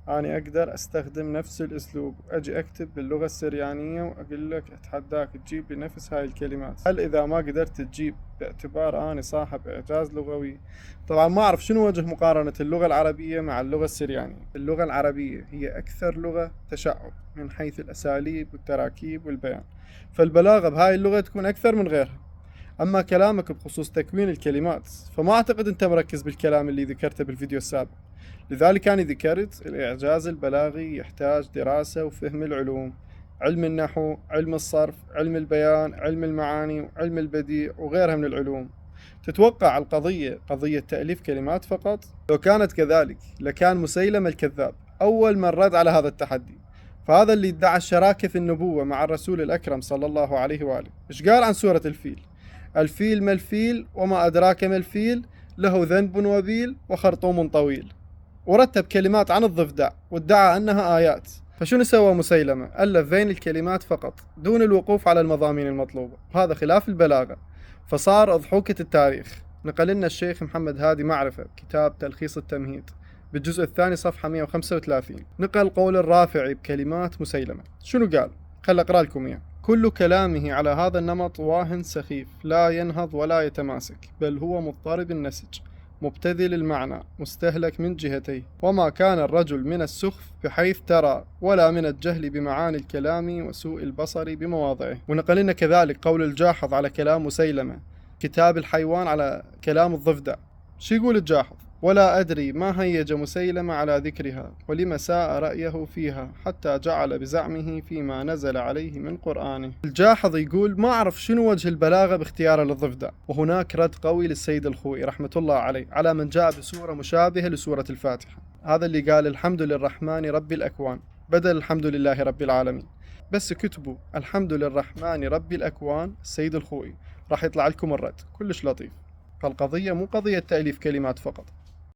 أنا أقدر أستخدم نفس الأسلوب، أجي أكتب باللغة السريانية وأقول لك أتحداك تجيب لي نفس هاي الكلمات. هل إذا ما قدرت تجيب باعتبار أنا صاحب إعجاز لغوي؟ طبعا ما أعرف شنو وجه مقارنة اللغة العربية مع اللغة السريانية. اللغة العربية هي أكثر لغة تشعب من حيث الأساليب والتراكيب والبيان، فالبلاغة بهاي اللغة تكون أكثر من غيرها. أما كلامك بخصوص تكوين الكلمات فما أعتقد أنت مركز بالكلام اللي ذكرته بالفيديو السابق، لذلك أنا ذكرت الإعجاز البلاغي يحتاج دراسة وفهم العلوم: علم النحو، علم الصرف، علم البيان، علم المعاني، وعلم البديع، وغيرها من العلوم. تتوقع القضية قضية تأليف كلمات فقط؟ لو كانت كذلك لكان مسيلمة الكذاب أول من رد على هذا التحدي، فهذا اللي ادعى الشراكة في النبوة مع الرسول الأكرم صلى الله عليه وآله. إيش قال عن سورة الفيل؟ الفيل ما الفيل وما أدراك ما الفيل، له ذنب وبيل وخرطوم طويل. ورتب كلمات عن الضفدع وادعى أنها آيات. فشنو سوى مسيلمة؟ ألف بين الكلمات فقط دون الوقوف على المضامين المطلوبة، وهذا خلاف البلاغة، فصار أضحوكة التاريخ. نقل لنا الشيخ محمد هادي معرفة بكتاب تلخيص التمهيد بالجزء الثاني صفحة 135، نقل قول الرافعي بكلمات مسيلمة. شنو قال؟ خل أقرأ لكم إياه: كل كلامه على هذا النمط واهن سخيف، لا ينهض ولا يتماسك، بل هو مضطرب النسج، مبتذل المعنى، مستهلك من جهتيه، وما كان الرجل من السخف بحيث ترى، ولا من الجهل بمعاني الكلام وسوء البصر بمواضعه. ونقل لنا كذلك قول الجاحظ على كلام مسيلمة، كتاب الحيوان على كلام الضفدع. شو يقول الجاحظ؟ ولا أدري ما هيج مسيلمة على ذكرها، ولم ساء رأيه فيها، حتى جعل بزعمه فيما نزل عليه من قرآنه. الجاحظ يقول ما أعرف شنو وجه البلاغة باختياره للضفدع. وهناك رد قوي للسيد الخوئي رحمة الله عليه على من جاء بسورة مشابهة لسورة الفاتحة، هذا اللي قال الحمد للرحمن رب الأكوان بدل الحمد لله رب العالمين. بس كتبوا الحمد للرحمن رب الأكوان السيد الخوئي راح يطلع لكم الرد كلش لطيف. فالقضية مو قضية تأليف كلمات فقط،